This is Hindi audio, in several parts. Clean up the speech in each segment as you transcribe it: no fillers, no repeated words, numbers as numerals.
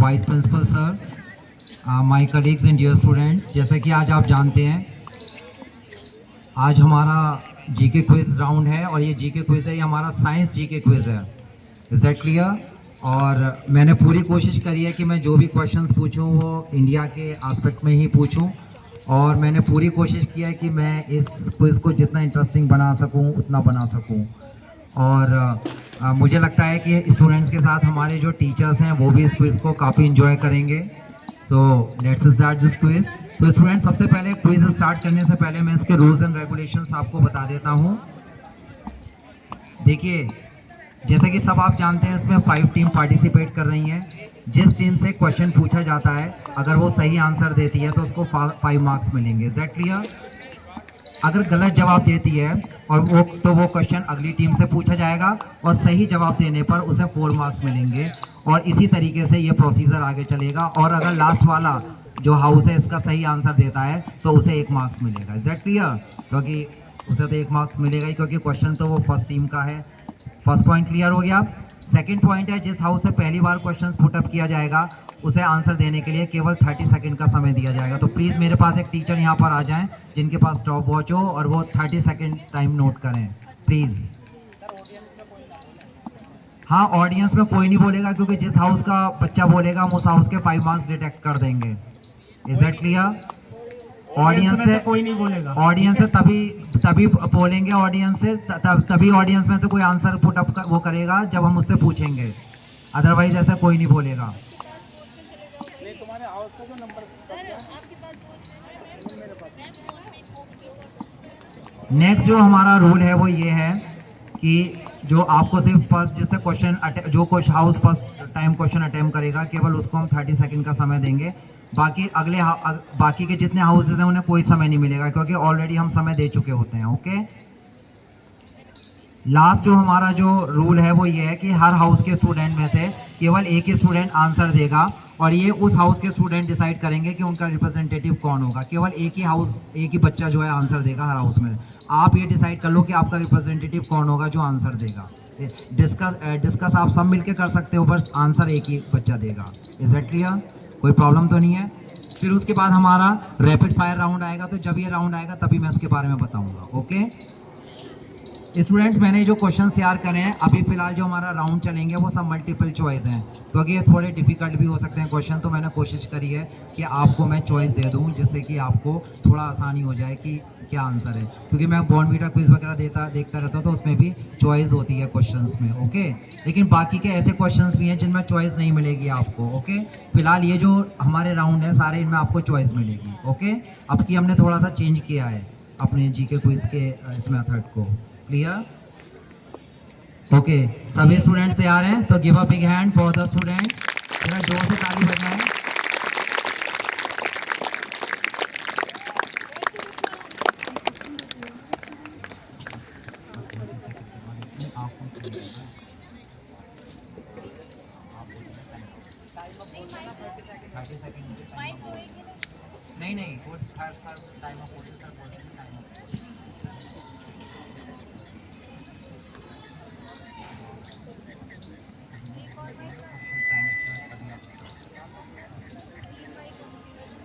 Vice principal sir, my colleagues and dear students, जैसा कि आज आप जानते हैं आज हमारा जीके क्विज राउंड है और ये जीके क्विज है, ये हमारा साइंस जीके क्विज है। Is that clear? और मैंने पूरी कोशिश करी है कि मैं जो भी क्वेश्चंस पूछूं वो इंडिया के एस्पेक्ट में ही पूछूं और मैंने पूरी कोशिश की है कि मैं इस क्विज को जितना इंटरेस्टिंग बना सकूं उतना बना सकूं। और मुझे लगता है कि स्टूडेंट्स के साथ हमारे जो टीचर्स हैं वो भी इस क्विज को काफ़ी इंजॉय करेंगे। तो लेट्स स्टार्ट दिस क्विज। तो स्टूडेंट्स, सबसे पहले क्विज स्टार्ट करने से पहले मैं इसके रूल्स एंड रेगुलेशंस आपको बता देता हूँ। देखिए, जैसे कि सब आप जानते हैं इसमें 5 टीम पार्टिसिपेट कर रही हैं। जिस टीम से क्वेश्चन पूछा जाता है अगर वो सही आंसर देती है तो उसको 5 मार्क्स मिलेंगे। Is that clear? अगर गलत जवाब देती है और वो क्वेश्चन अगली टीम से पूछा जाएगा और सही जवाब देने पर उसे 4 मार्क्स मिलेंगे और इसी तरीके से ये प्रोसीजर आगे चलेगा। और अगर लास्ट वाला जो हाउस है इसका सही आंसर देता है तो उसे 1 मार्क्स मिलेगा। Is that clear? क्योंकि उसे तो 1 मार्क्स मिलेगा ही, क्योंकि क्वेश्चन तो वो फर्स्ट टीम का है। फर्स्ट पॉइंट क्लियर हो गया। सेकंड पॉइंट है, जिस हाउस से पहली बार क्वेश्चन पुटअप किया जाएगा उसे आंसर देने के लिए केवल 30 सेकंड का समय दिया जाएगा। तो प्लीज़ मेरे पास एक टीचर यहाँ पर आ जाएं जिनके पास स्टॉप वॉच हो और वो 30 सेकंड टाइम नोट करें प्लीज़। हाँ, ऑडियंस में कोई नहीं बोलेगा, क्योंकि जिस हाउस का बच्चा बोलेगा हम उस हाउस के 5 मार्क्स डिटेक्ट कर देंगे। Is that clear? ऑडियंस से कोई नहीं बोलेगा। ऑडियंस से तभी बोलेंगे, ऑडियंस से तभी ऑडियंस में से कोई आंसर पुटअप वो करेगा जब हम उससे पूछेंगे, अदरवाइज ऐसा कोई नहीं बोलेगा। नेक्स्ट जो हमारा रूल है वो ये है कि जो आपको सिर्फ फर्स्ट जिससे क्वेश्चन जो house first time question attempt करेगा केवल उसको हम 30 सेकंड का समय देंगे। बाकी बाकी के जितने हाउसेज हैं उन्हें कोई समय नहीं मिलेगा, क्योंकि ऑलरेडी हम समय दे चुके होते हैं। ओके, लास्ट जो हमारा जो रूल है वो ये है कि हर हाउस के स्टूडेंट में से केवल एक ही स्टूडेंट आंसर देगा और ये उस हाउस के स्टूडेंट डिसाइड करेंगे कि उनका रिप्रेजेंटेटिव कौन होगा। केवल एक ही बच्चा जो है आंसर देगा हर हाउस में। आप ये डिसाइड कर लो कि आपका रिप्रेजेंटेटिव कौन होगा जो आंसर देगा। डिस्कस आप सब मिलके कर सकते हो, बस आंसर एक ही बच्चा देगा। Is that clear? कोई प्रॉब्लम तो नहीं है? फिर उसके बाद हमारा रैपिड फायर राउंड आएगा, तो जब ये राउंड आएगा तभी मैं इसके बारे में बताऊंगा। ओके स्टूडेंट्स, मैंने जो क्वेश्चंस तैयार करे हैं अभी फिलहाल जो हमारा राउंड चलेंगे वो सब मल्टीपल चॉइस हैं, क्योंकि ये थोड़े डिफिकल्ट भी हो सकते हैं क्वेश्चन। तो मैंने कोशिश करी है कि आपको मैं चॉइस दे दूं जिससे कि आपको थोड़ा आसानी हो जाए कि क्या आंसर है, क्योंकि मैं बॉर्नवीटा क्विज वगैरह देखता रहता हूँ तो उसमें भी चॉइस होती है क्वेश्चंस में। ओके, लेकिन बाकी के ऐसे क्वेश्चंस भी हैं जिनमें चॉइस नहीं मिलेगी आपको। ओके, फिलहाल ये जो हमारे राउंड है सारे इनमें आपको चॉइस मिलेगी। ओके, अब की हमने थोड़ा सा चेंज किया है अपने जीके क्विज के इस मेथड को। क्लियर? ओके, सभी स्टूडेंट्स तैयार हैं? तो give a big hand for the students. जरा जोर से ताली बजाएं। नहीं, time of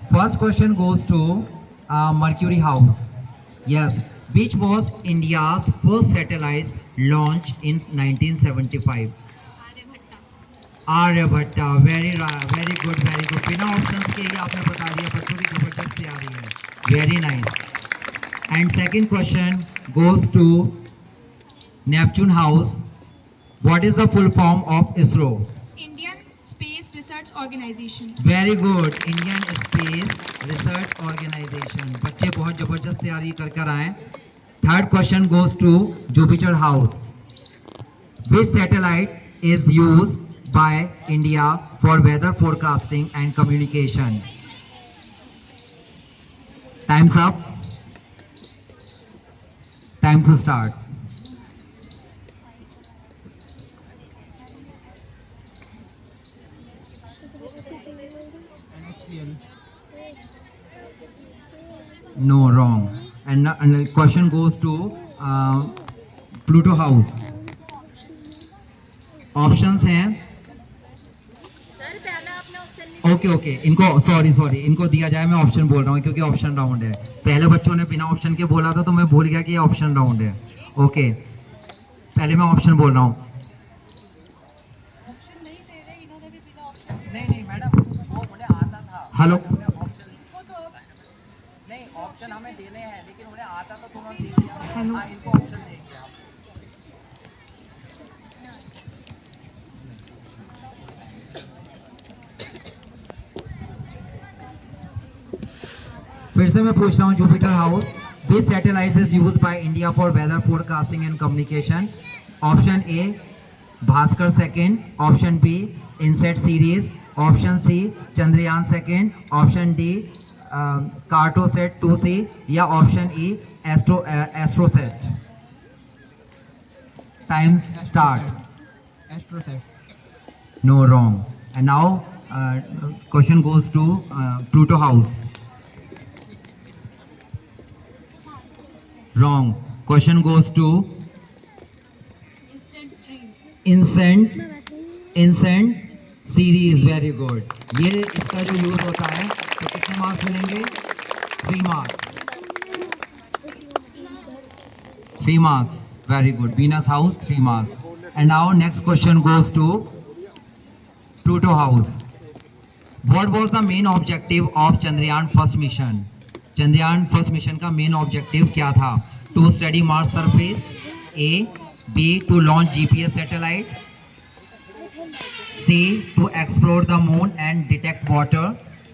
First question goes to Mercury House. Yes, which was India's first satellite launched in 1975? Aryabhatta. Very good, very good. बिना ऑप्शंस के ही आपने बता दिया, बच्चों की जबरदस्त तैयारी है। Very nice. And second question goes to Neptune house. What is the full form of ISRO? Organisation. Very good, Indian Space Research Organisation. बच्चे बहुत जबरदस्त तैयारी कर आए। Third question goes to Jupiter house. Which satellite is used by India for weather forecasting and communication? Times up, times start. No, wrong. And the question goes to Pluto house. Options हैं ओके ओके, इनको सॉरी इनको दिया जाए, मैं ऑप्शन बोल रहा हूँ क्योंकि ऑप्शन राउंड है। पहले बच्चों ने बिना ऑप्शन के बोला था तो मैं भूल गया कि ये ऑप्शन राउंड है। ओके, पहले मैं ऑप्शन बोल रहा हूँ। नहीं मैडम, वो उन्हें आता था। हेलो, नहीं ऑप्शन हमें देने हैं लेकिन उन्हें आता था तो उन्होंने दे दिया। हाँ, इनको ऑप्शन देंगे आप। फिर से मैं पूछ रहा हूँ, Jupiter house which satellite is used by India for weather forecasting and communication? Option A Bhaskar second, option B INSAT series, option C Chandrayaan second, option D Cartosat 2C, या option E Astrosat. Time start. Astrosat. No, wrong. And now question goes to Pluto house. Wrong. Question goes to Incent series. Very good. ये इसका जो यूज होता है तो कितने मार्क्स मिलेंगे? 3 marks. 3 marks. Very good. Venus house 3 marks. And now next question goes to Pluto house. What was the main objective of Chandrayaan first mission? Chandrayaan first mission का मेन ऑब्जेक्टिव क्या था? To study Mars surface, A, B to launch GPS satellites, C to explore the moon and detect water,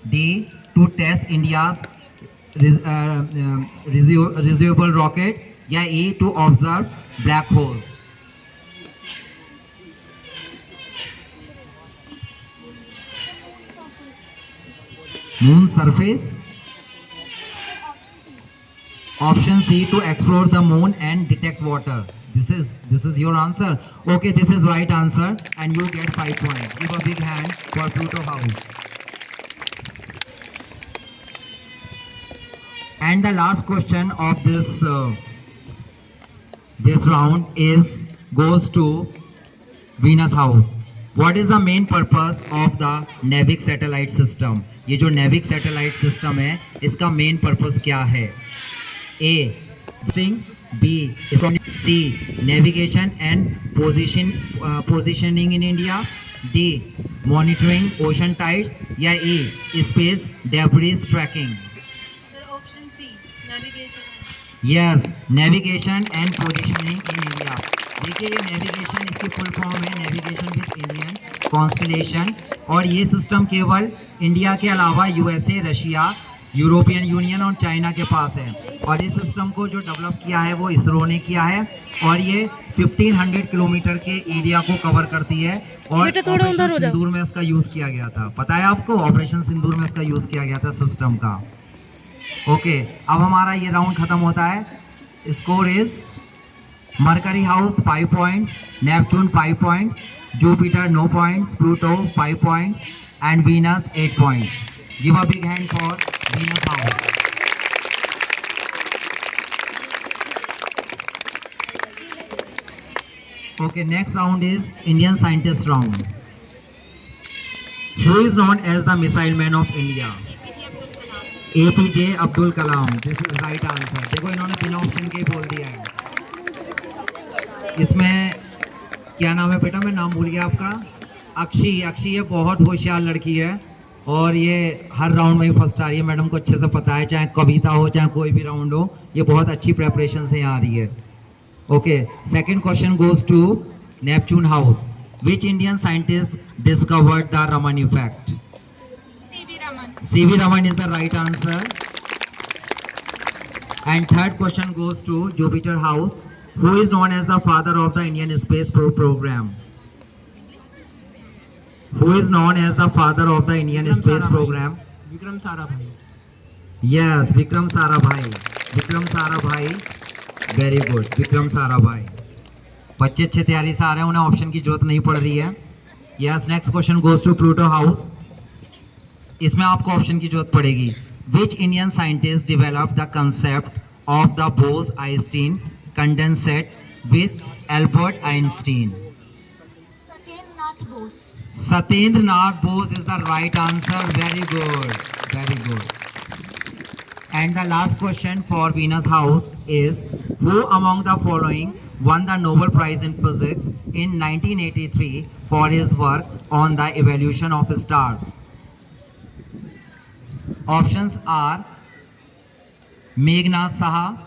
D to test India's reusable rocket, या E to observe black holes. Moon surface. Option C to explore the moon and detect water. This is your answer. Okay, this is right answer and you get 5 points. Give a big hand for Pluto house. And the last question of this round goes to Venus house. What is the main purpose of the NAVIC satellite system? ये जो NAVIC satellite system है इसका main purpose क्या है? A, B, C, navigation and positioning in India, D, monitoring ocean tides, या E, space debris tracking. Sir, option C, navigation. Yes, navigation and positioning in India. देखिए ये नेविगेशन इसकी फुल फॉर्म है नेविगेशन विद इंडियन कॉन्स्टलेशन, और ये सिस्टम केवल इंडिया के अलावा यूएसए, रशिया, यूरोपियन यूनियन और चाइना के पास है। और इस सिस्टम को जो डेवलप किया है वो इसरो ने किया है, और ये 1500 किलोमीटर के एरिया को कवर करती है। और ऑपरेशन सिंदूर में इसका यूज़ किया गया था, पता है आपको? ऑपरेशन सिंदूर में इसका यूज़ किया गया था सिस्टम का। ओके, अब हमारा ये राउंड खत्म होता है। Score is Mercury house 5 points, Neptune 5 points, Jupiter no points, Pluto 5 points and Venus 8 points. Give a big hand for Venus house. Okay, next round is Indian scientist round. Who is known as the missile man of India? APJ Abdul Kalam. This is right answer. देखो इन्होंने बिना ऑप्शन के बोल दिया है। इसमें क्या नाम है बेटा? मैं नाम भूल गया आपका। अक्षी। अक्षी ये बहुत होशियार लड़की है और ये हर राउंड में ही फर्स्ट आ रही है। मैडम को अच्छे से पता है, चाहे कविता हो चाहे कोई भी राउंड हो, ये बहुत अच्छी प्रेपरेशन से यहाँ आ रही है। Okay, second question goes to Neptune house. Which Indian scientist discovered the Raman effect? C V Raman is the right answer. And third question goes to Jupiter house. Who is known as the father of the Indian space programme? Who is known as the father of the Indian space program? Vikram Sarabhai. Yes, Vikram Sarabhai. Vikram Sarabhai, very good. Vikram Sarabhai. बच्चे अच्छे तैयारी से आ रहे हैं, उन्हें ऑप्शन की जरूरत नहीं पड़ रही है. Yes, next question goes to Pluto House. इसमें आपको ऑप्शन की जरूरत पड़ेगी. Which Indian scientist developed the concept of the Bose-Einstein condensate with Albert Einstein? Satyendra Nath Bose. Satyendra Nath Bose is the right answer. Very good. Very good. And the last question for Venus House is, who among the following won the Nobel Prize in Physics in 1983 for his work on the evolution of stars? Options are Meghnad Saha,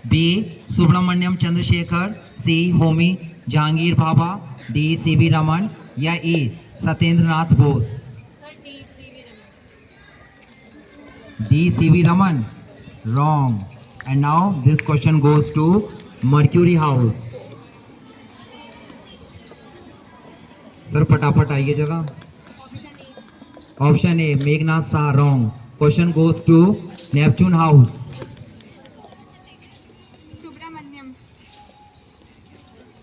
B. Subramaniam Chandrasekhar, C. Homi Jahangir Bhabha, D. C.V. Raman, या E. Satyendra Nath Bose. Sir, D. C.V. Raman. D. C.V. Raman. Wrong. And now this question goes to Mercury House. Sir फटाफट आइए जरा. Option A. Option A, Meghnad Saha. Wrong. Question goes to Neptune House.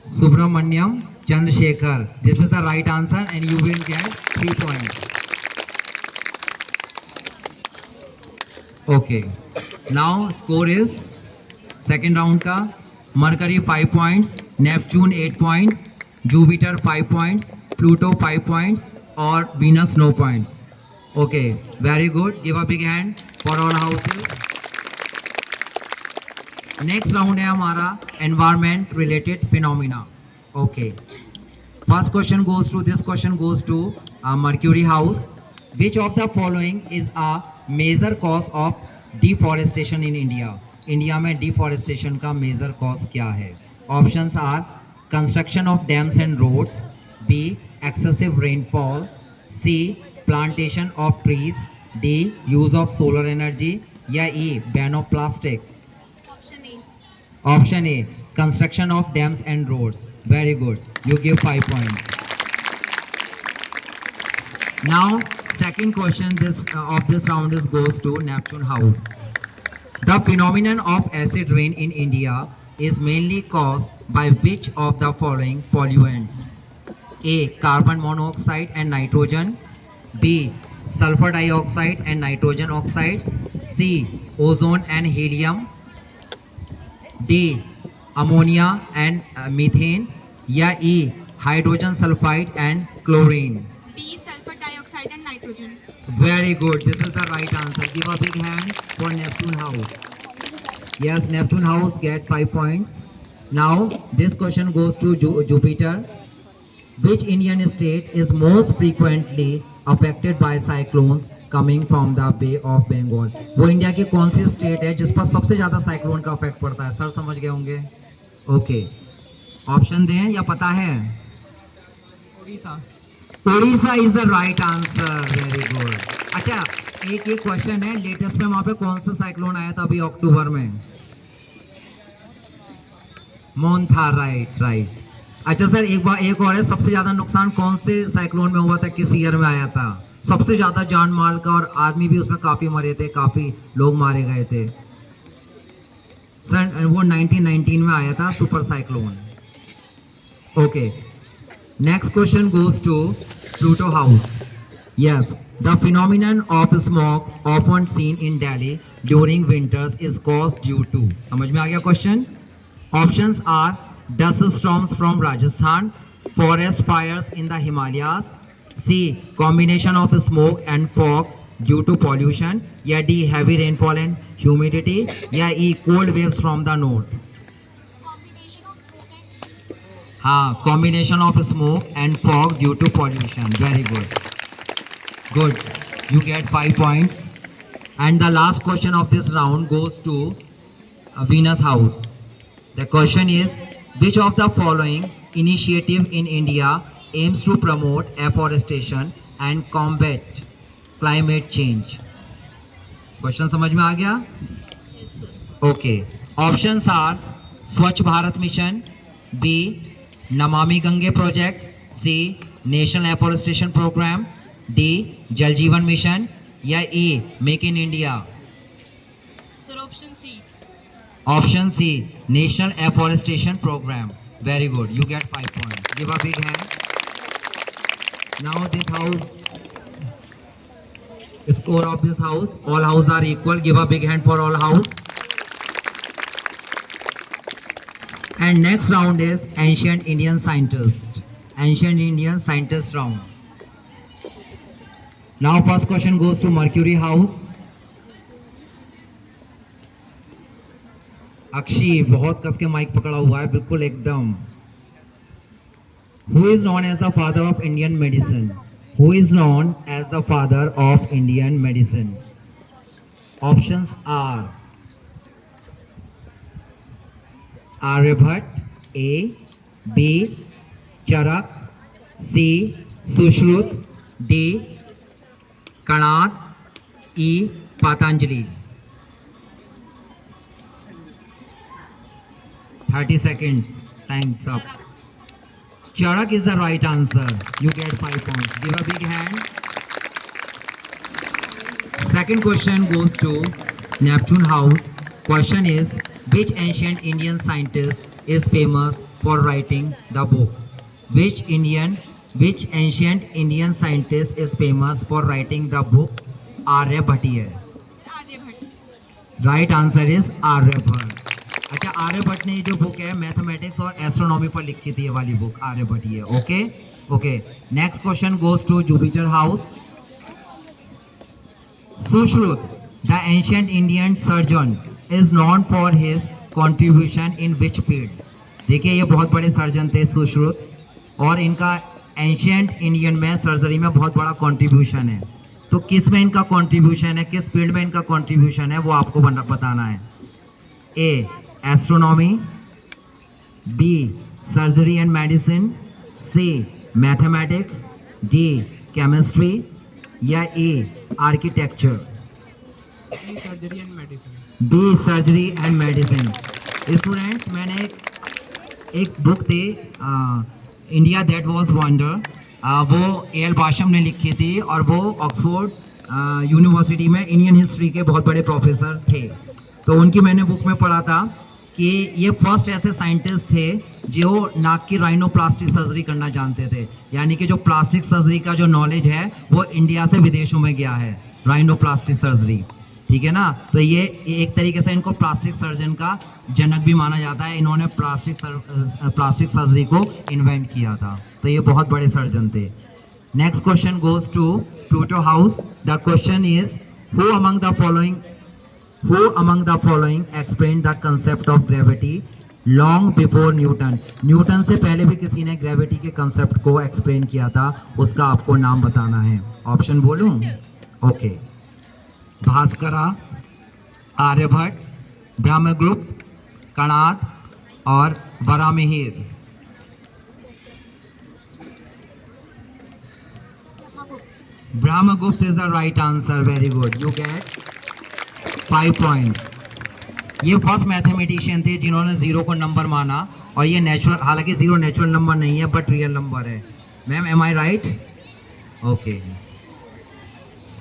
Subramaniam Chandrasekhar. This is the right answer and you will get 3 points. Okay. Now score is second round का Mercury 5 points, Neptune 8 points, Jupiter 5 points, Pluto 5 points और Venus no points. Okay, very good. Give a big hand for all houses. Next round है हमारा environment related phenomena. Okay. First question goes to Mercury House. Which of the following is a major cause of deforestation in India? India में deforestation का major cause क्या है? Options are construction of dams and roads, B. excessive rainfall, C. plantation of trees, D. use of solar energy, या E. ban of plastic. Option A. Option A, construction of dams and roads. Very good. You give 5 points. Now, second question of this round goes to Neptune House. The phenomenon of acid rain in India is mainly caused by which of the following pollutants? A. Carbon monoxide and nitrogen. B. Sulfur dioxide and nitrogen oxides. C. Ozone and helium. D. Ammonia and methane, या E. hydrogen sulfide and chlorine. B. Sulfur dioxide and nitrogen. Very good. This is the right answer. Give a big hand for Neptune House. Yes, Neptune House get 5 points. Now this question goes to Jupiter. Which Indian state is most frequently affected by cyclones coming from the Bay of Bengal? वो इंडिया की कौन सी स्टेट है जिस पर सबसे ज्यादा साइक्लोन का इफेक्ट पड़ता है? सर समझ गए होंगे. ओके, ऑप्शन दें या पता है? Orissa. Orissa is the right answer. Very good. अच्छा, एक क्वेश्चन है, लेटेस्ट में वहां पे कौन सा साइक्लोन आया था अभी अक्टूबर में? मोन्था. राइट. अच्छा सर, एक और है, सबसे ज्यादा नुकसान कौन से साइक्लोन में हुआ था, किस ईयर में आया था? सबसे ज्यादा जान माल का, और आदमी भी उसमें काफी मरे थे, काफी लोग मारे गए थे. सर वो 1919 में आया था super cyclone. Okay, next question goes to Pluto house. Yes, the phenomenon of smoke often seen in Delhi during winters is caused due to. समझ में आ गया question? Options are dust storms from Rajasthan, forest fires in the Himalayas, C. combination of smoke and fog due to pollution, या D. heavy rainfall and humidity, या E. cold waves from the north. हाँ, combination of smoke and fog due to pollution. Very good. Good. You get 5 points. And the last question of this round goes to Venus House. The question is, which of the following initiative in India aims to promote afforestation and combat climate change? Question समझ में आ गया? Yes, sir. Okay. Options are Swachh Bharat Mission, B. Namami Gange Project, C. National Afforestation Program, D. Jal Jeevan Mission, या E. Make in India. Sir, option C. Option C, National Afforestation Program. Very good. You get 5 points. Give a big hand. Now this house, score of this house, all houses are equal. Give a big hand for all house. And next round is ancient Indian scientist. Ancient Indian scientist round. Now first question goes to Mercury house. अक्षी बहुत कस के माइक पकड़ा हुआ है, बिल्कुल एकदम. Who is known as the father of Indian medicine? Who is known as the father of Indian medicine? Options are Aryabhat, A, B, Charak, C, Sushrut, D, Kanad, E, Patanjali. 30 seconds. Time's up. Charak is the right answer. You get 5 points. Give a big hand. Second question goes to Neptune house. Question is, which ancient Indian scientist is famous for writing the book? Which ancient Indian scientist is famous for writing the book? Aryabhatiya. Aryabhat. Right answer is Aryabhatta. अच्छा, आर्यभट्ट ने जो बुक है मैथमेटिक्स और एस्ट्रोनॉमी पर लिखी थी, ये वाली बुक आर्यभट्ट ही है. Okay okay. Next question goes to Jupiter house. Sushruta, the ancient Indian surgeon, is known for his contribution in which field? देखिए, ये बहुत बड़े सर्जन थे सुश्रुत, और इनका एंशिएंट इंडियन में सर्जरी में बहुत बड़ा कंट्रीब्यूशन है. तो किस में इनका कंट्रीब्यूशन है, किस फील्ड में इनका कंट्रीब्यूशन है, वो आपको बताना है. A, astronomy, B, surgery and medicine, C, mathematics, D, chemistry, या A, architecture. Surgery and medicine. B, surgery and medicine. Students, मैंने एक बुक थी इंडिया दैट वाज वंडर, वो एल बाशम ने लिखी थी, और वो ऑक्सफोर्ड यूनिवर्सिटी में इंडियन हिस्ट्री के बहुत बड़े प्रोफेसर थे. तो उनकी मैंने बुक में पढ़ा था कि ये फर्स्ट ऐसे साइंटिस्ट थे जो नाक की राइनोप्लास्टी सर्जरी करना जानते थे. यानी कि जो प्लास्टिक सर्जरी का जो नॉलेज है वो इंडिया से विदेशों में गया है, राइनोप्लास्टी सर्जरी. ठीक है ना. तो ये एक तरीके से इनको प्लास्टिक सर्जन का जनक भी माना जाता है. इन्होंने प्लास्टिक सर्जरी को इन्वेंट किया था. तो ये बहुत बड़े सर्जन थे. Next question goes to Pluto house. The question is, who among the following explain the concept of gravity long before Newton? Newton से पहले भी किसी ने ग्रेविटी के कंसेप्ट को एक्सप्लेन किया था, उसका आपको नाम बताना है. ऑप्शन बोलूं? ओके. भास्करा, आर्यभट्ट, ब्रह्मगुप्त, कणाद और Varahamihira. Brahmagupta is the right answer. Very good. You get 5 point. ये फर्स्ट मैथमेटिशियन थे जिन्होंने जीरो को नंबर माना, और ये नेचुरल, हालांकि जीरो नेचुरल नंबर नहीं है बट रियल नंबर है. Ma'am, am I right? Okay.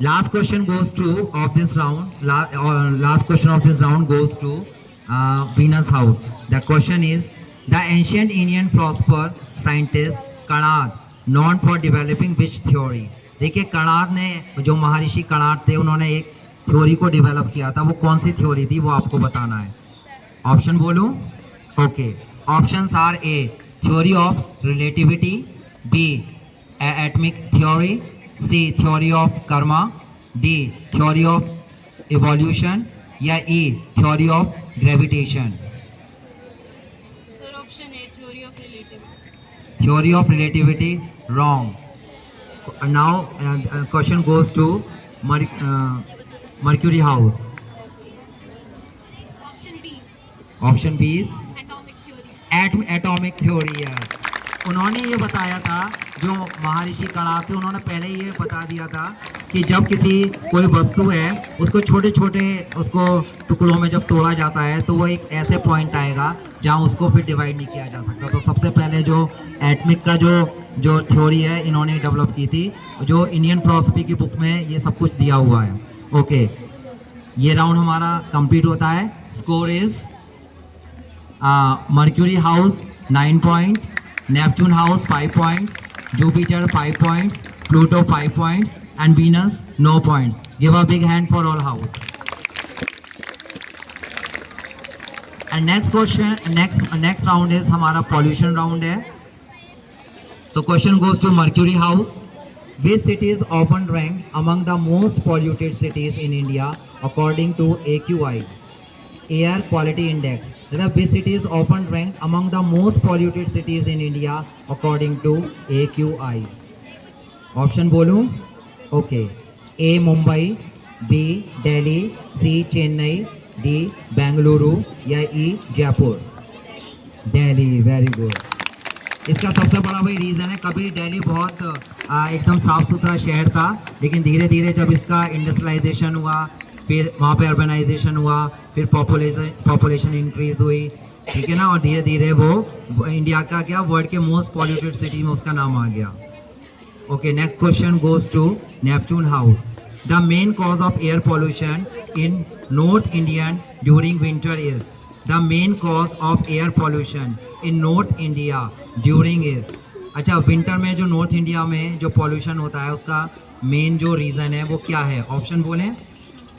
Last question goes to of this round. Last question of this round goes to Venus house. The question is, the ancient Indian philosopher scientist Kanad known for developing which theory? देखिए, कणाद ने, जो महर्षि कणाद थे, उन्होंने एक थ्योरी को डेवलप किया था. वो कौन सी थ्योरी थी, वो आपको बताना है. ऑप्शन बोलूं? Okay. Options are A, theory of relativity, B, atomic theory, C, theory of karma, D, theory of evolution, या E, theory of gravitation. Sir option A, theory of relativity. Theory of relativity wrong. Now question goes to Mercury house. Option B, option B is atomic theory. Atomic theory है. उन्होंने ये बताया था, जो महर्षि कणाद थे, उन्होंने पहले ये बता दिया था कि जब कोई वस्तु है, उसको छोटे छोटे उसको टुकड़ों में जब तोड़ा जाता है, तो वो एक ऐसे पॉइंट आएगा जहाँ उसको फिर डिवाइड नहीं किया जा सकता. तो सबसे पहले जो एटमिक का जो थ्योरी है, इन्होंने डेवलप की थी, जो इंडियन फिलॉसफी की बुक में ये सब कुछ दिया हुआ है. ओके. ये राउंड हमारा कंप्लीट होता है. Score is mercury house 9 point, Neptune house 5 points, Jupiter 5 points, Pluto 5 points, and Venus no points. Give a big hand for all house. And next question, next round is हमारा pollution round है. So question goes to Mercury House. Which city is often ranked among the most polluted cities in India according to AQI, Air Quality Index? Which city is often ranked among the most polluted cities in India according to AQI? Option बोलूं? Okay, A Mumbai, B Delhi, C Chennai, D Bengaluru या E Jaipur? Delhi, very good. इसका सबसे बड़ा वही रीज़न है, कभी दिल्ली बहुत एकदम साफ़ सुथरा शहर था, लेकिन धीरे धीरे जब इसका इंडस्ट्रियलाइजेशन हुआ, फिर वहाँ पे अर्बनाइजेशन हुआ, फिर पॉपुलेशन इंक्रीज हुई, ठीक है ना, और धीरे धीरे वो इंडिया का क्या वर्ल्ड के मोस्ट पॉल्यूटेड सिटी में उसका नाम आ गया। Okay, next question goes to Neptune House. The main cause of air pollution in North India during winter is? The main cause of air pollution in North India during is? अच्छा, विंटर में जो नॉर्थ इंडिया में जो पॉल्यूशन होता है उसका मेन जो रीज़न है वो क्या है? ऑप्शन बोलें?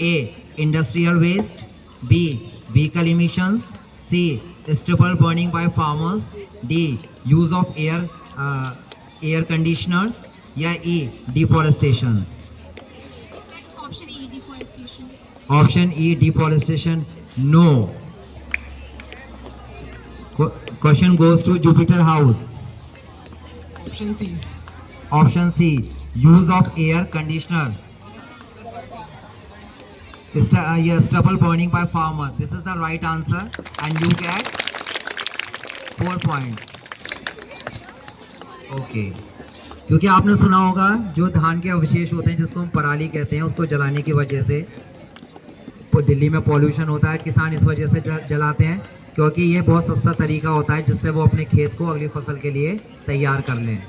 A industrial waste, B vehicle emissions, C stubble burning by farmers, D use of air conditioners या E deforestation? Option E deforestation. Option E deforestation, no. Question goes to Jupiter house. Option C. Option C use of air conditioner, stubble burning by farmers. This is the right answer and you get 4 points. Okay. क्योंकि आपने सुना होगा जो धान के अवशेष होते हैं जिसको हम पराली कहते हैं, उसको जलाने की वजह से दिल्ली में पॉल्यूशन होता है। किसान इस वजह से जलाते हैं क्योंकि ये बहुत सस्ता तरीका होता है जिससे वो अपने खेत को अगली फसल के लिए तैयार कर लें।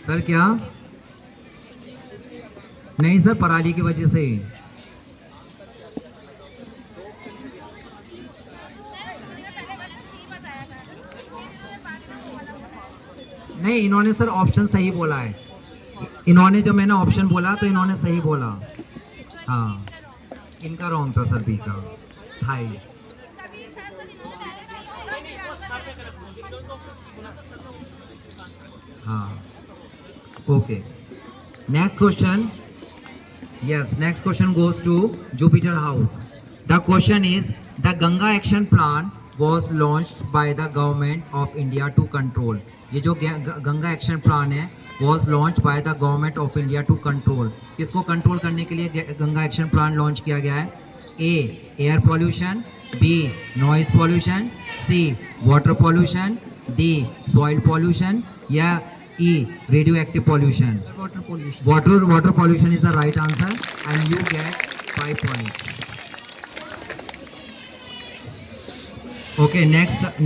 सर क्या? नहीं सर, पराली की वजह से ही। नहीं, इन्होंने सर ऑप्शन सही बोला है। इन्होंने जब मैंने ऑप्शन बोला तो इन्होंने सही बोला। हाँ, इनका रॉन्ग था सर, बी का थाई। हाँ, okay. Next question. Yes, next question goes to Jupiter House. The question is, the Ganga Action Plan was launched by the government of India to control. ये जो गंगा एक्शन प्लान है was launched by the government of India to control. किसको कंट्रोल करने के लिए गंगा एक्शन प्लान लॉन्च किया गया है? A air pollution, B noise pollution, C water pollution, D soil pollution या E radioactive pollution? Water pollution. Water pollution is the right answer and you get 5 points. Okay,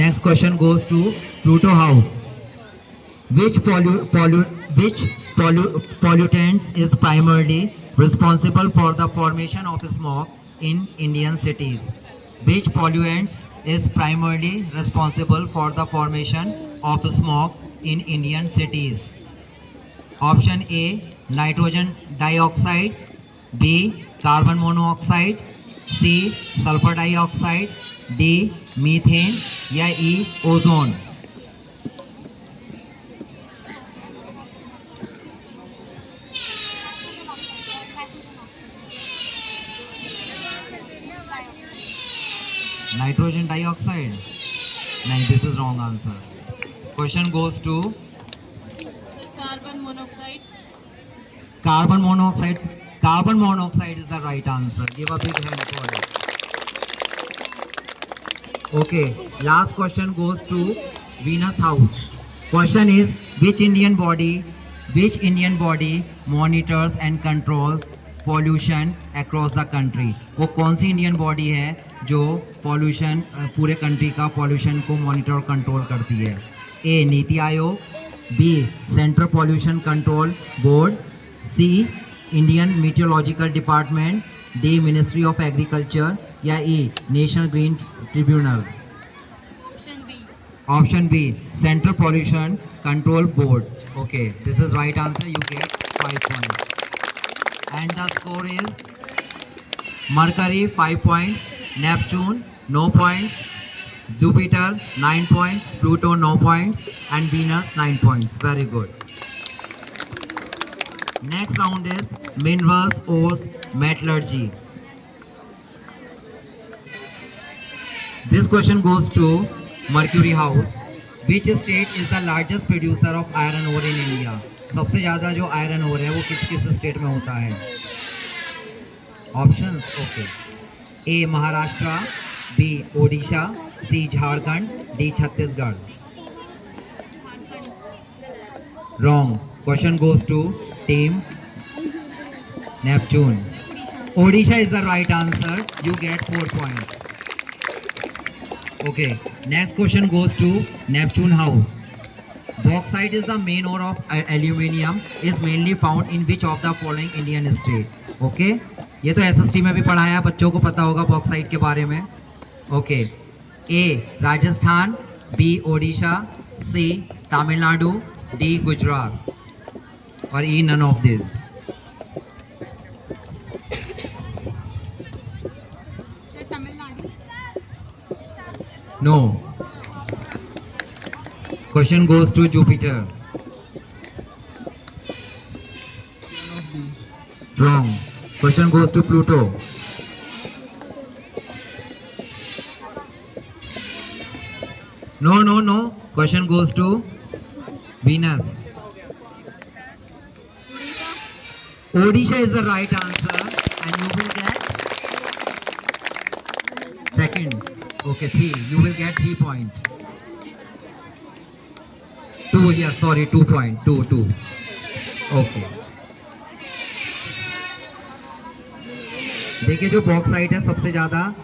next question goes to Pluto House. Which pollutants is primarily responsible for the formation of smog in Indian cities? Which pollutants is primarily responsible for the formation of smog in Indian cities? Option A nitrogen dioxide, B carbon monoxide, C sulfur dioxide, D methane या E ozone? Nitrogen dioxide? नहीं, this is wrong answer. Question goes to Carbon monoxide. carbon monoxide. Carbon monoxide is the right answer. Give a big hand for it. Okay, last question goes to Venus House. Question is, which Indian body monitors and controls pollution across the country? वो कौन सी इंडियन बॉडी है जो पॉल्यूशन पूरे कंट्री का पॉल्यूशन को मॉनिटर और कंट्रोल करती है? A Niti Aayog, B central pollution control board, C Indian meteorological department, D ministry of agriculture या E national green tribunal? Option B. Option B central pollution control board. Okay, this is right answer. You get 5 points and the score is Mercury 5 points, Neptune no points, Jupiter 9 points, Pluto 9 points, and Venus 9 points. Very good. Next round is minerals, ores, metallurgy. This question goes to Mercury House. Which state is the largest producer of iron ore in India? सबसे ज़्यादा जो आयरन ओर है वो किस किस स्टेट में होता है? Options okay. A Maharashtra, B Odisha, C Jharkhand, D Chhattisgarh. Wrong. Question goes to team Neptune. Odisha is the right answer. You get 4 points. Okay. Next question goes to Neptune House. Bauxite is the main ore of aluminium. Is mainly found in which of the following Indian state? Okay. ये तो SST में भी पढ़ाया, बच्चों को पता होगा बॉक्साइट के बारे में. Okay. A Rajasthan, B Odisha, C Tamil Nadu, D Gujarat, और E none of this. Sir, Tamil Nadu. No. Question goes to Jupiter. None of these. Wrong. Question goes to Pluto. No. Question goes to Venus. Odisha is the right answer, and you will get second. Okay, 3. You will get 3 points. 2. Yes, sorry, 2 points. 2. Okay. देखिए जो बॉक्साइट है सबसे ज़्यादा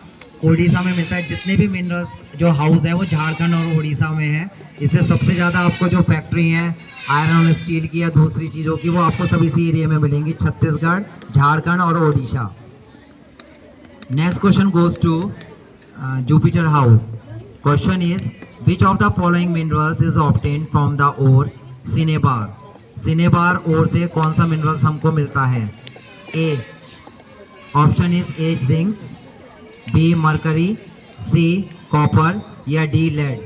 ओडिशा में मिलता है. जितने भी मिनरल्स जो हाउस है वो झारखंड और ओडिशा में है. इससे सबसे ज़्यादा आपको जो फैक्ट्री है आयरन और स्टील की या दूसरी चीज़ों की वो आपको सब इसी एरिया में मिलेंगी. छत्तीसगढ़, झारखंड और Odisha. Next question goes to Jupiter house. Question is which of the following minerals is obtain from the ore cinnabar. Cinnabar ore से कौन सा मिनरल्स हमको मिलता है? A option is A zinc, B mercury, C copper, या D lead.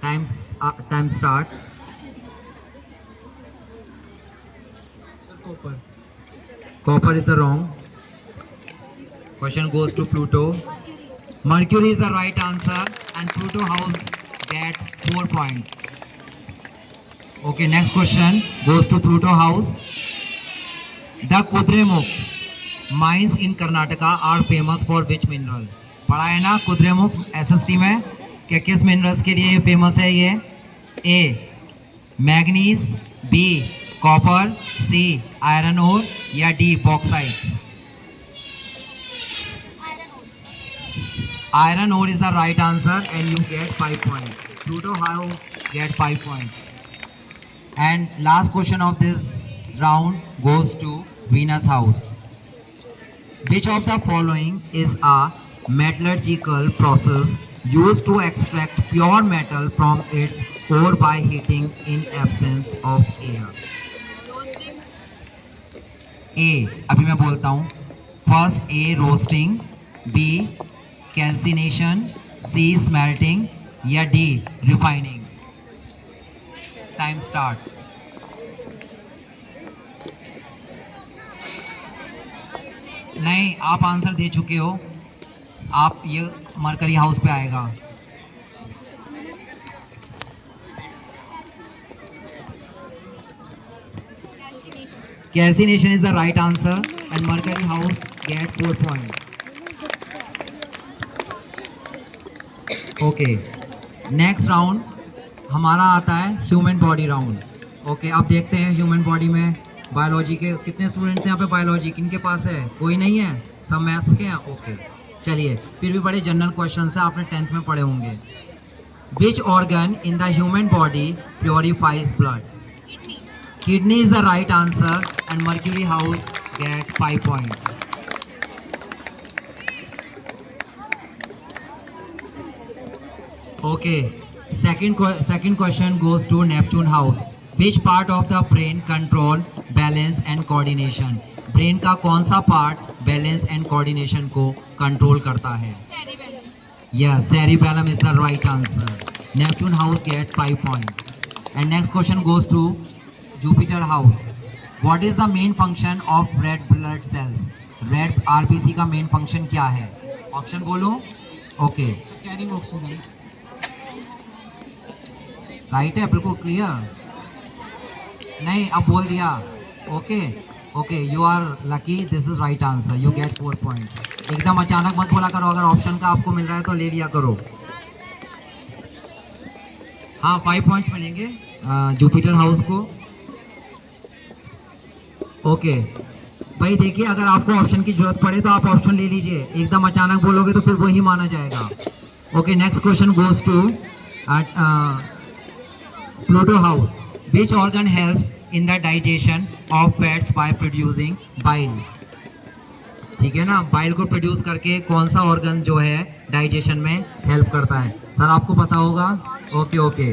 Time start. Sir, copper. Copper is the wrong. Question goes to Pluto. Mercury is the right answer, and Pluto house get 4 points. Okay, next question goes to Pluto house. The Kudremukh mines in Karnataka are famous for which mineral? पढ़ा है ना कुद्रेमुख SST में कि किस मिनरल्स के लिए ये फेमस है? ये A manganese, B copper, C iron ore, या D bauxite. Iron ore is the right answer, and you get 5 points. Pluto house get 5 points. And last question of this round goes to Venus house. Which of the following is a metallurgical process used to extract pure metal from its ore by heating in absence of air? Roasting. A अभी मैं बोलता हूँ. First A roasting, B calcination, C smelting, या डी रिफाइनिंग. Time start. नहीं, आप आंसर दे चुके हो. आप ये मरकरी हाउस पे आएगा. Calcination is the right answer, and Mercury house get 4 points. Okay, next round हमारा आता है ह्यूमन बॉडी राउंड. ओके, अब देखते हैं ह्यूमन बॉडी में बायोलॉजी के कितने स्टूडेंट्स हैं यहाँ पे. बायोलॉजी किनके पास है? कोई नहीं है, सब मैथ्स के हैं. ओके, चलिए फिर भी बड़े जनरल क्वेश्चन हैं, आपने 10th में पढ़े होंगे. Which organ in the human body purifiers blood? Kidney. Kidney is the right answer, and Mercury house get 5 points. Okay, second question goes to Neptune house. Which part of the brain control balance and coordination. Brain का कौन सा पार्ट बैलेंस एंड कोऑर्डिनेशन को कंट्रोल करता है? Cerebellum. Yes, cerebellum is the right answer. Neptune house get 5 points. And next question goes to Jupiter house. What is the main function of red blood cells? Red RBC का main function क्या है? Option बोलो? Okay. Carrying oxygen. Right है, बिल्कुल clear. नहीं, अब बोल दिया. Okay. Okay, you are lucky. This is right answer. You get 4 points. एकदम अचानक मत बोला करो, अगर ऑप्शन का आपको मिल रहा है तो ले लिया करो. हाँ, 5 पॉइंट्स मिलेंगे जुपिटर हाउस को. ओके भाई, देखिए अगर आपको ऑप्शन की जरूरत पड़े तो आप ऑप्शन ले लीजिए. एकदम अचानक बोलोगे तो फिर वही माना जाएगा. Okay, next question goes to Pluto house. Which organ helps in the digestion of fats by producing bile? ठीक है ना, बाइल को प्रोड्यूस करके कौन सा ऑर्गन जो है डाइजेशन में हेल्प करता है? सर आपको पता होगा. ओके ओके,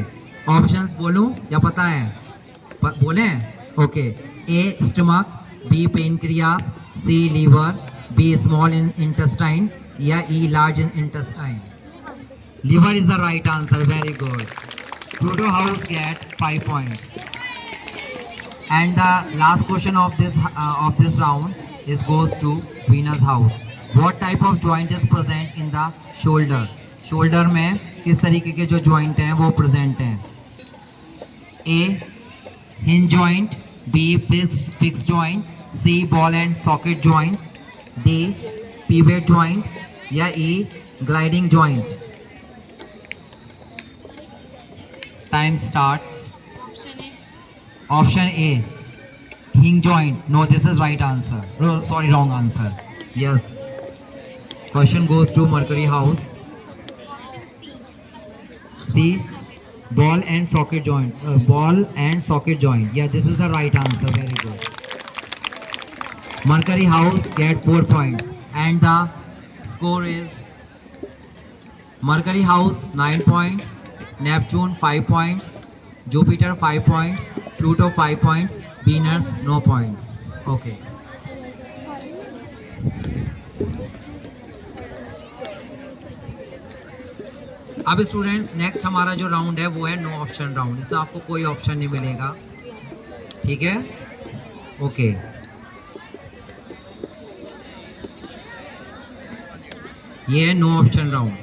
ऑप्शंस बोलूं या पता है? बोले. Okay, A stomach, B pancreas, C liver, B small intestine या E large intestine? Liver is the right answer. Very good. Pluto house get 5 points. And the last question of this round is goes to Venus house. What type of joint is present in the shoulder? Shoulder में किस तरीके के जो joint हैं वो present हैं? A hinge joint, B fixed joint, C ball and socket joint, D pivot joint या E gliding joint? Time start. Option A. Option A, hinge joint. No, this is right answer. No, sorry, wrong answer. Yes. Question goes to Mercury house. Option C. C, ball and socket joint. Ball and socket joint. Yeah, this is the right answer. Very good. Mercury house get 4 points. And the score is Mercury house 9 points, Neptune 5 points, Jupiter 5 points, Pluto 5 points, Venus no points. Okay. अब स्टूडेंट्स, नेक्स्ट हमारा जो राउंड है वो है नो ऑप्शन राउंड. इसमें आपको कोई ऑप्शन नहीं मिलेगा. ठीक है? ओके. ये है no option round.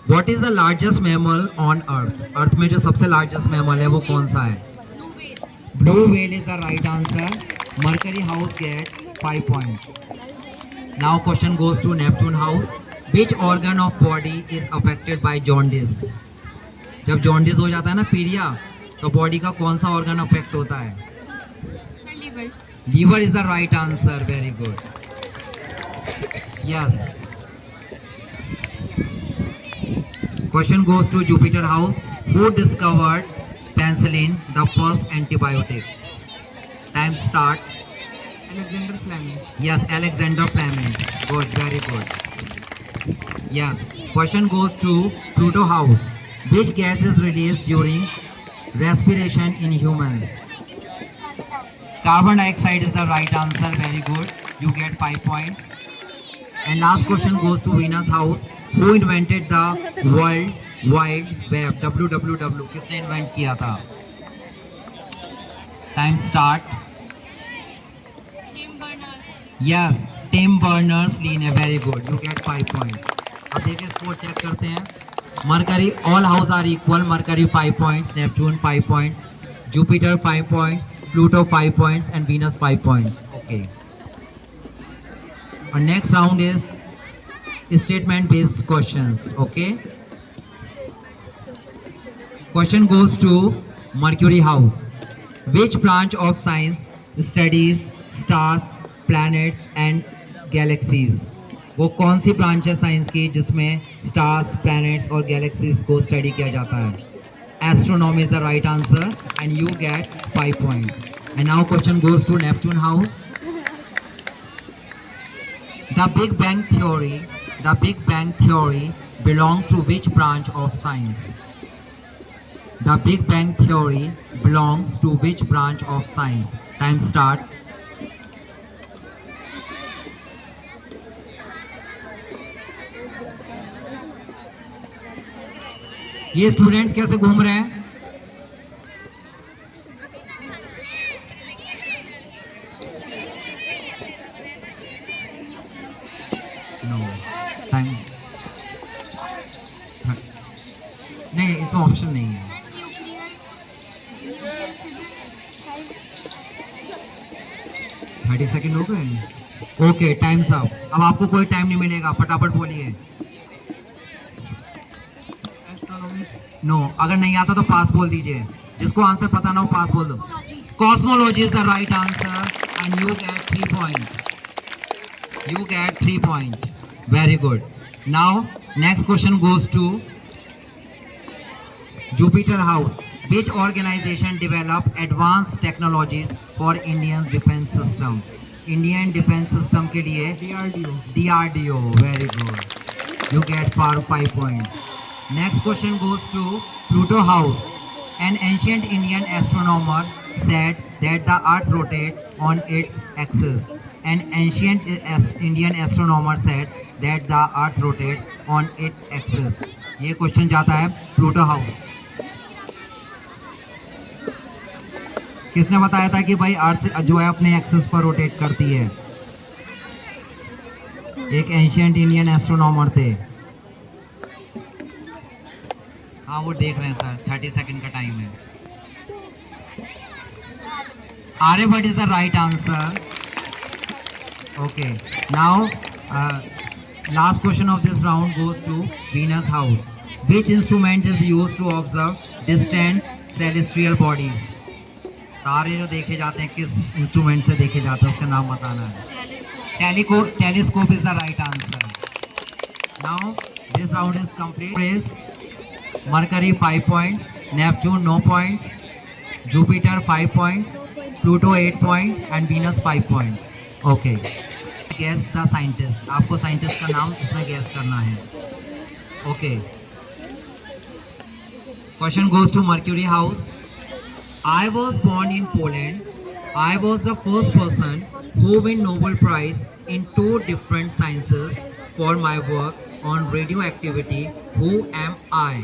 What is the largest mammal on earth? Earth में जो सबसे लार्जेस्ट मैमल है वो कौन सा है? Blue whale. Blue whale is the right answer. Mercury house get 5 points. Now question goes to Neptune house. Which organ of body is affected by jaundice? जब jaundice हो जाता है ना पीलिया, तो बॉडी का कौन सा ऑर्गन अफेक्ट होता है? Sir, liver. Liver is the right answer. Very good. Yes. Question goes to Jupiter house. Who discovered penicillin, the first antibiotic? Time start. Alexander Fleming. Yes, Alexander Fleming. Good, very good. Yes. Question goes to Pluto house. Which gas is released during respiration in humans? Carbon dioxide is the right answer. Very good. You get 5 points. And last question goes to Venus house. Who invented the World Wide Web? WWW. किसने इन्वेंट किया था? Time start. Tim Berners-Lee. Yes, Tim Berners-Lee ने. Very good. You get 5 points. अब देखिए स्कोर चेक करते हैं. Mercury, all house are equal. Mercury 5 points, Neptune 5 points, Jupiter 5 points, Pluto 5 points, and Venus 5 points. Okay. Our next round is statement based questions. Okay. Question goes to Mercury house. Which branch of science studies stars, planets and galaxies? वो कौन सी ब्रांच है साइंस की जिसमें स्टार्स, प्लैनेट्स और गैलेक्सीज को स्टडी किया जाता है? Astronomy is the right answer and you get 5 points. And now question goes to Neptune house. The Big Bang Theory belongs to which branch of science? The Big Bang Theory belongs to which branch of science? Time start. ये स्टूडेंट्स कैसे घूम रहे हैं? नो टाइम नहीं, इसमें ऑप्शन नहीं है। 30 सेकेंड हो गए। Okay, times up. अब आपको कोई टाइम नहीं मिलेगा, फटाफट बोलिए। एस्ट्रोनॉमी। नो, अगर नहीं आता तो पास बोल दीजिए। जिसको आंसर पता ना हो पास बोल दो। Cosmology is the right answer and you gate 3 point. You get 3 points. Very good. Now, next question goes to Jupiter House. Which organization developed advanced technologies for Indian defense system? Indian defense system के लिए DRDO। DRDO. Very good. You get 5 points. Next question goes to Pluto House. An ancient Indian astronomer said that the Earth rotates on its axis. An ancient Indian astronomer said that the Earth rotates on its axis. ये क्वेश्चन जाता है प्लूटो हाउस। किसने बताया था कि भाई अर्थ जो है अपने एक्सिस पर रोटेट करती है? एक एंशियंट इंडियन एस्ट्रोनॉमर थे। हाँ, वो देख रहे हैं सर। 30 सेकंड का टाइम है। Aryabhatta is the right answer. Okay, now last question of this round goes to Venus House. Which instrument is used to observe distant celestial bodies? तारे जो देखे जाते हैं किस इंस्ट्रूमेंट से देखे जाते हैं उसका नाम बताना है। Telescope is the right answer. Now this round is complete. Mercury 5 points, Neptune no points, Jupiter 5 points, Pluto 8 points and Venus 5 points. Okay, guess the scientist. आपको साइंटिस्ट का नाम इसमें गैस करना है। Okay, question goes to Mercury house. I was born in Poland. I was the first person who win Nobel Prize in 2 different sciences for my work on radioactivity. Who am I?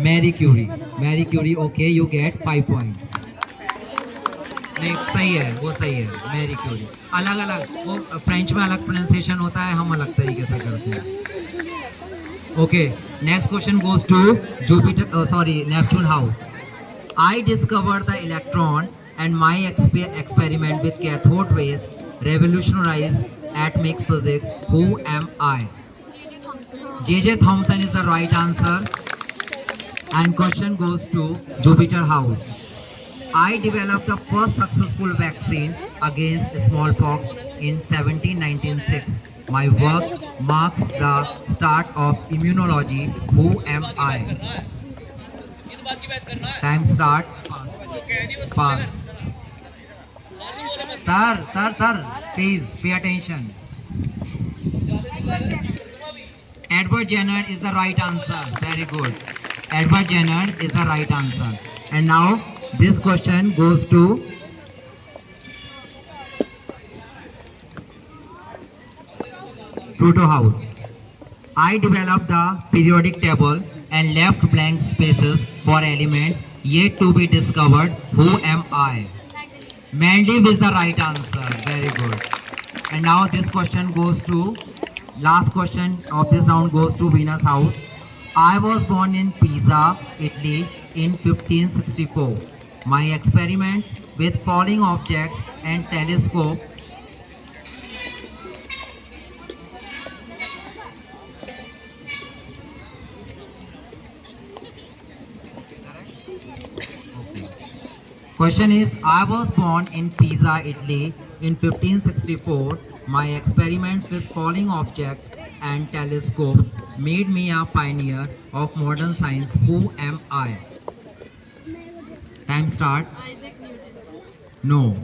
Marie Curie. Marie Curie. Okay, you get 5 points. नहीं, सही है, वो सही है। Marie Curie. अलग अलग, वो फ्रेंच में अलग प्रोनाउंसिएशन होता है, हम अलग तरीके से करते हैं। Okay, next question goes to Neptune house. I discovered the electron and my experiment with cathode rays revolutionized atomic physics. Who am I? J.J. Thomson is the right answer. And question goes to Jupiter House. I developed the first successful vaccine against smallpox in 1796. My work marks the start of immunology. Who am I? Time start. Pass. Sir, please pay attention. Edward Jenner is the right answer. Very good. Edward Jenner is the right answer. And now this question goes to Pluto House. I developed the periodic table and left blank spaces for elements yet to be discovered. Who am I? Mendeleev is the right answer. Very good. And now this question goes to, last question of this round goes to Venus House. I was born in Pisa, Italy in 1564. My experiments with falling objects and telescope Question is, I was born in Pisa, Italy in 1564. My experiments with falling objects and telescopes made me a pioneer of modern science. Who am I? Time start. Isaac Newton. No.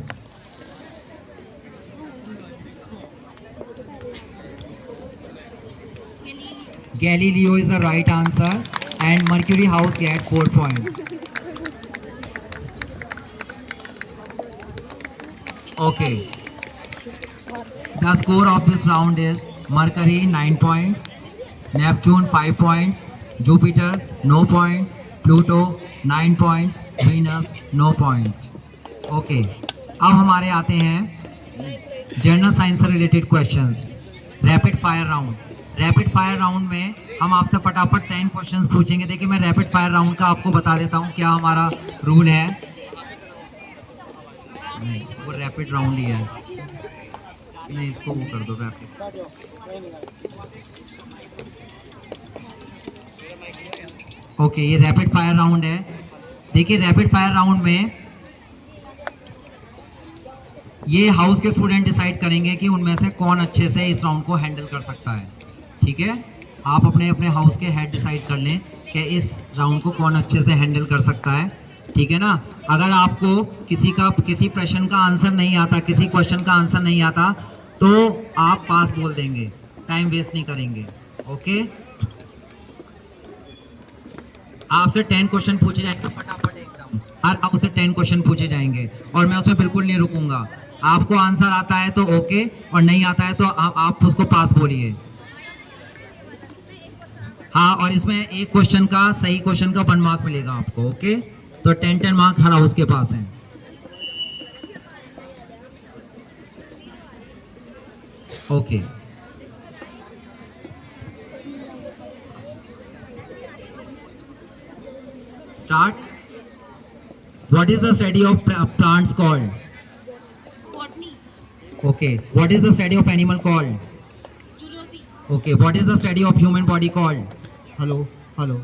Galileo. Galileo is the right answer, and Mercury house get 4 points. Okay. The score of this round is Mercury 9 points, Neptune 5 points, Jupiter no points, Pluto 9 points, Venus no points. Okay. अब हमारे आते हैं जनरल साइंस से related questions, rapid fire round. Rapid fire round में हम आपसे फटाफट 10 क्वेश्चंस पूछेंगे। देखिए मैं रैपिड फायर राउंड का आपको बता देता हूँ क्या हमारा रूल है। नहीं, वो रैपिड राउंड ही है। नहीं, इसको वो कर दो रैपिड। ओके, ये रैपिड फायर राउंड है। देखिए रैपिड फायर राउंड में ये हाउस के स्टूडेंट डिसाइड करेंगे कि उनमें से कौन अच्छे से इस राउंड को हैंडल कर सकता है। ठीक है, आप अपने अपने हाउस के हेड डिसाइड कर लें कि इस राउंड को कौन अच्छे से हैंडल कर सकता है। ठीक है ना। अगर आपको किसी प्रश्न का आंसर नहीं आता, किसी क्वेश्चन का आंसर नहीं आता, तो आप पास बोल देंगे, टाइम वेस्ट नहीं करेंगे। ओके, आपसे 10 क्वेश्चन पूछे जाएंगे फटाफट एकदम। हर हाउस से 10 क्वेश्चन पूछे जाएंगे और मैं उसमें बिल्कुल नहीं रुकूंगा। आपको आंसर आता है तो ओके, और नहीं आता है तो आप उसको पास बोलिए। हाँ, और इसमें एक क्वेश्चन का, सही क्वेश्चन का 1 मार्क मिलेगा आपको। ओके, तो 10 मार्क हर हाउस के पास हैं। Okay, start. What is the study of plants called? Botany. Okay, what is the study of animal called? Zoology. Okay, what is the study of human body called? Hello, hello.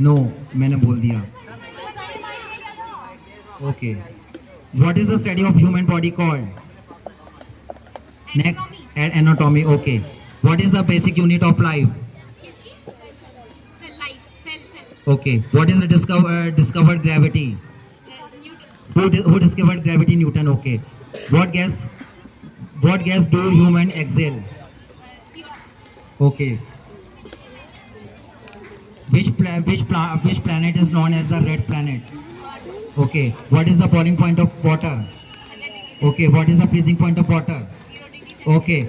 No, मैंने बोल दिया। Okay, what is the study of human body called? Next, anatomy. Okay, what is the basic unit of life? Cell life. Cell. Okay, what is the discovered gravity? Newton. Who discovered gravity? Newton. Okay, what gas do human exhale? CO2. Okay. Which planet is known as the red planet? Okay. What is the boiling point of water? 100 degrees. Okay. What is the freezing point of water? 0 degrees. Okay.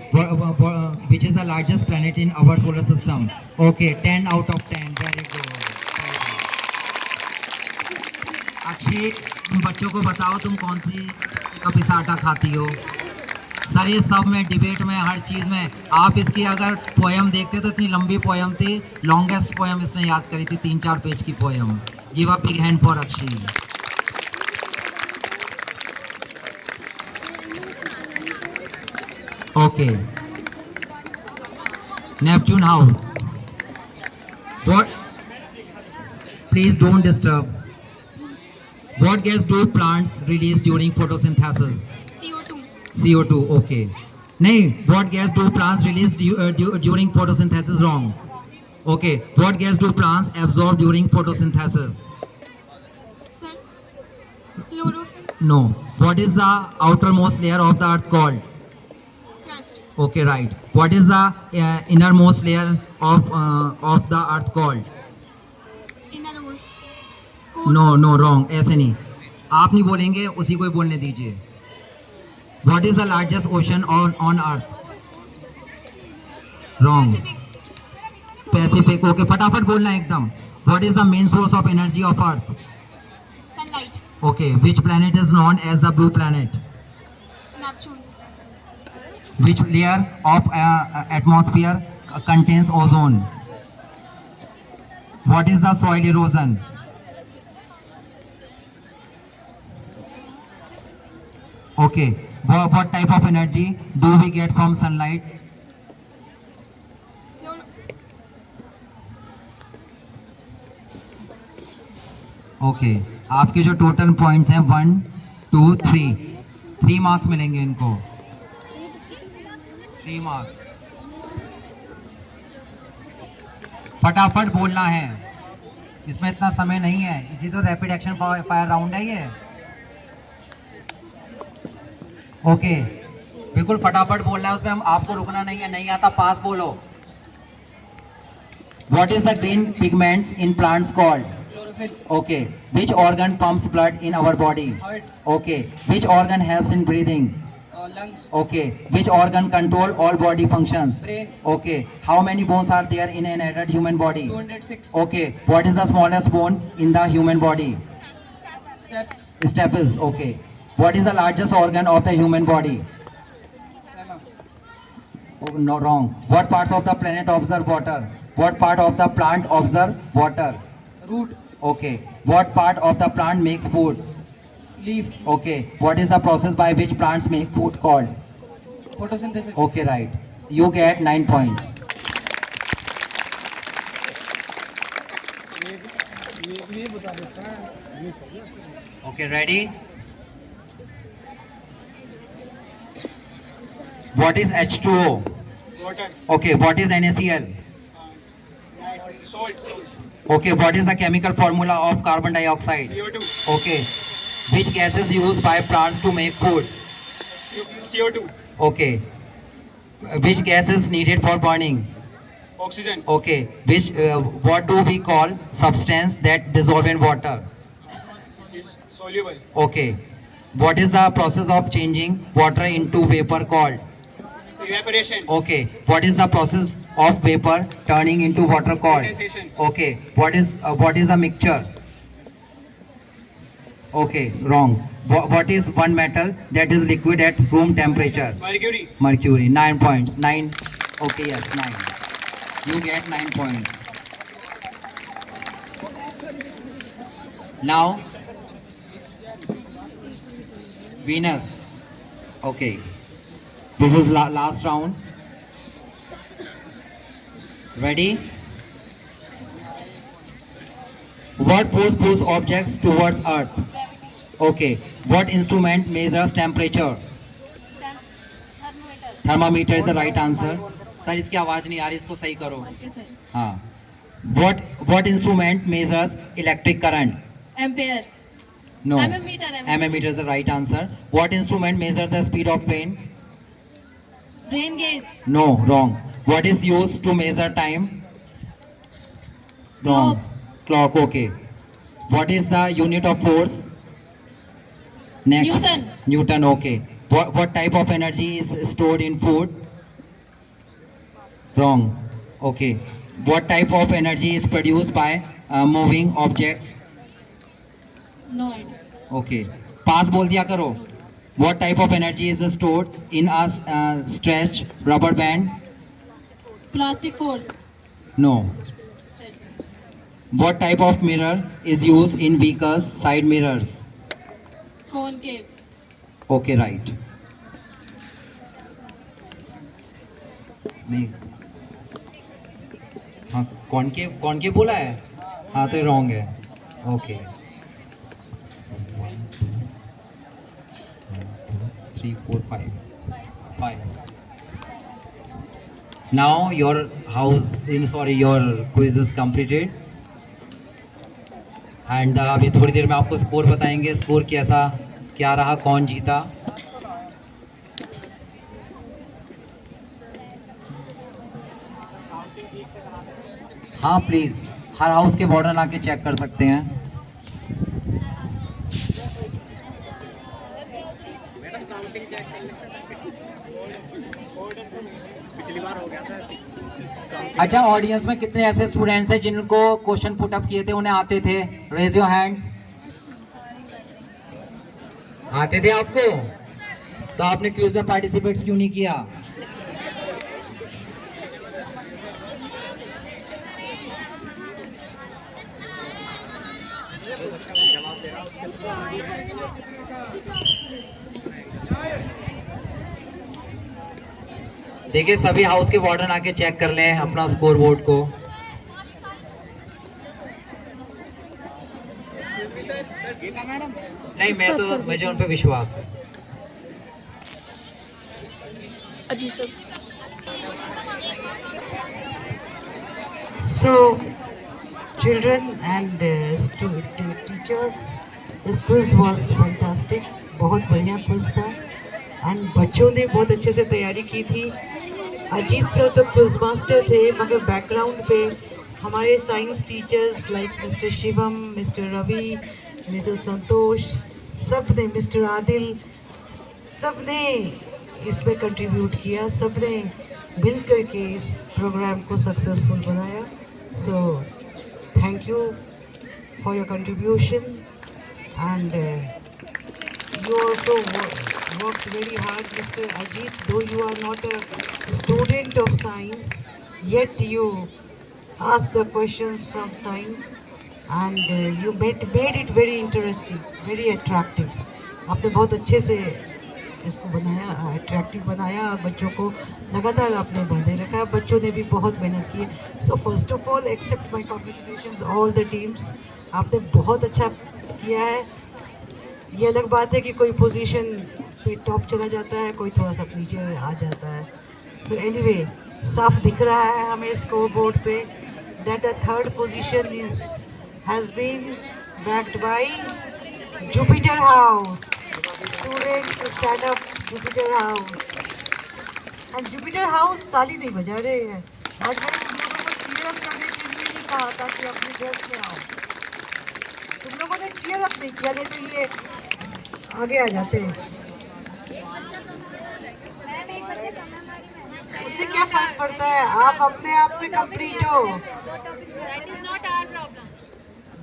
Which is the largest planet in our solar system? Okay. 10 out of 10. Very good. Akshay, तुम बच्चों को बताओ तुम कौन सी कपिसाटा खाती हो। सर ये सब में, डिबेट में, हर चीज़ में आप इसकी अगर पोयम देखते तो इतनी लंबी पोयम थी, लॉन्गेस्ट पोयम इसने याद करी थी, 3-4 पेज की poem. Give a big hand for Akshay. Okay, Neptune house. What, please don't disturb. What gas do plants release during photosynthesis? CO2. CO2. Okay. नहीं, what gas do plants release during photosynthesis? Wrong. Okay. What gas do plants absorb during photosynthesis? Sir. Chlorophyll. No. What is the outermost layer of the earth called? Crust. Okay, right. What is the innermost layer of the earth called? Inner ore. No wrong, ऐसे नहीं, आप नहीं बोलेंगे, उसी को ही बोलने दीजिए। What is the largest ocean on earth? Wrong, Pacific. Okay, फटाफट बोलना है एकदम। What is the main source of energy of earth? Sunlight. Okay, which planet is known as the blue planet? Neptune. Which layer of atmosphere contains ozone? What is the soil erosion? Okay, what type of energy do we get from sunlight? Okay, आपके जो टोटल पॉइंट्स हैं 1, 2, 3 मार्क्स मिलेंगे इनको। 3 मार्क्स। फटाफट बोलना है, इसमें इतना समय नहीं है, इसी तो रैपिड एक्शन फायर राउंड है ये। ओके, बिल्कुल फटाफट बोलना है, उसमें हम आपको रुकना नहीं है, नहीं आता पास बोलो। What is the green pigments in plants called? Chlorophyll. Okay. Which organ pumps blood in our body? Heart. Okay. Which organ helps in breathing? Lungs. Okay. Which organ control all body functions? Brain. Okay. How many bones are there in an adult human body? 206. Okay. What is the smallest bone in the human body? Steps. Staples. Okay. What is the largest organ of the human body? Lemma. Oh, no, wrong. What parts of the planet observe water? What part of the plant observe water? Root. Okay. What part of the plant makes food? Leaf. Okay. What is the process by which plants make food called? Photosynthesis. Okay, right. You get 9 points. Okay, ready? What is H2O? Water. Okay, what is NaCl? Salt. Okay, what is the chemical formula of carbon dioxide? CO2. Okay. Which gas is used by plants to make food? CO2. Okay. Which gas is needed for burning? Oxygen. Okay. What do we call substance that dissolve in water? Is soluble. Okay. What is the process of changing water into vapor called? Evaporation. Okay. What is the process of vapor turning into water called? Condensation. Okay. What is a mixture? Okay, wrong. What is one metal that is liquid at room temperature? Mercury. Mercury. 9 points. 9. Okay, yes, 9. You get 9 points. Now, Venus. Okay. This is last round. Ready? What force pulls objects towards Earth? Okay. What instrument measures temperature? Thermometer. Thermometer is the right answer. Sir इसकी आवाज नहीं आ रही, इसको सही करो. Okay sir. हाँ. What instrument measures electric current? Ampere. No. Ammeter. Ammeter is the right answer. What instrument measures the speed of train? Brain gauge. No, wrong. What is used to measure time? Wrong. Clock. Okay. What is the unit of force? Next. Newton. Newton. Okay. What type of energy is stored in food? Wrong. Okay. What type of energy is produced by moving objects? No. Okay. Pass बोल दिया करो. What type of energy is stored in a stretched rubber band? Plastic force. No. What type of mirror is used in vehicles? Side mirrors. Concave. Okay, right. नहीं. हाँ, कॉनकेव बोला है. हाँ तो रॉन्ग है. Okay. 3, 4, 5. Now your quiz is completed. And अभी थोड़ी देर में आपको स्कोर बताएंगे. स्कोर क्या रहा, कौन जीता. हाँ प्लीज, हर हाउस के वार्डन आके चेक कर सकते हैं. अच्छा, ऑडियंस में कितने ऐसे स्टूडेंट्स हैं जिनको क्वेश्चन पुट अप किए थे, उन्हें आते थे? Raise your hands. आते थे आपको? तो आपने क्विज में पार्टिसिपेट क्यों नहीं किया? देखिए, सभी हाउस के वार्डन आके चेक कर लें अपना स्कोर बोर्ड को. नहीं, मुझे उन पे विश्वास है. अजी sir. So, children and teachers, this quiz was fantastic. बहुत बढ़िया quiz था. एंड बच्चों ने बहुत अच्छे से तैयारी की थी. अजीत सर तो क्विज मास्टर थे, मगर बैकग्राउंड पे हमारे science teachers like mister Shivam, mister Ravi, mister Santosh, सब ने, मिस्टर आदिल, सब ने इसमें कंट्रीब्यूट किया, सब ने मिल करके इस प्रोग्राम को सक्सेसफुल बनाया. So thank you for your contribution and you also worked very hard, Mr. Ajit, though you are not a student of science, yet you asked the questions from science and you made it very interesting, very attractive. आपने बहुत अच्छे से इसको बनाया, अट्रैक्टिव बनाया, बच्चों को लगातार आपने बांधे रखा, बच्चों ने भी बहुत मेहनत की. So first of all except my congratulations all the teams. आपने बहुत अच्छा किया है. ये अलग बात है कि कोई पोजीशन पे टॉप चला जाता है, कोई थोड़ा सा नीचे आ जाता है. सो एनीवे, साफ दिख रहा है हमें स्कोर बोर्ड पे that the third position has been backed by Jupiter house. Students stand up, Jupiter house. And Jupiter house ताली नहीं बजा रहे हैं. आज मैंने तुम लोगों को चीयर अप करने के लिए नहीं कहा था कि अपने ड्रेस में आओ. तुम लोगों ने चीयर अप नहीं किया, नहीं तो ये आगे आ जाते हैं. उससे क्या फर्क पड़ता है, आप अपने आप में कंप्लीट हो.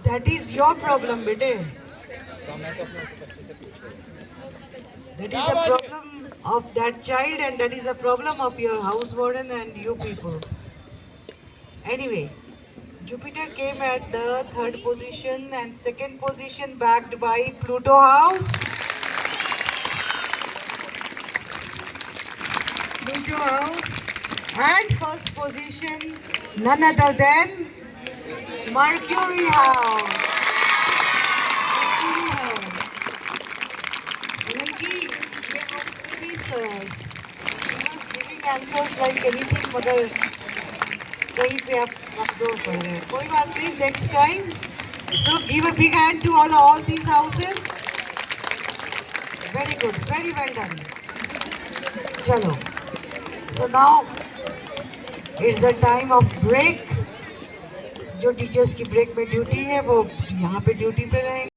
दैट इज योर प्रॉब्लम बेटे. That is the problem of that child and that is the problem of your house warden and you people. Anyway, Jupiter came at the third position and second position backed by Pluto House. Pluto House. And first position none other than Mercury House. Mercury House. Halanki, ये Mercury sirs. Giving answers like anything, मगर कहीं पे आप कमजोर पड़ रहे हैं. कोई बात नहीं, next time. So give a big hand to all these houses. Very good, very well done. चलो, so now it's the time of break. जो टीचर्स की ब्रेक में ड्यूटी है वो यहाँ पे ड्यूटी पे रहेंगे.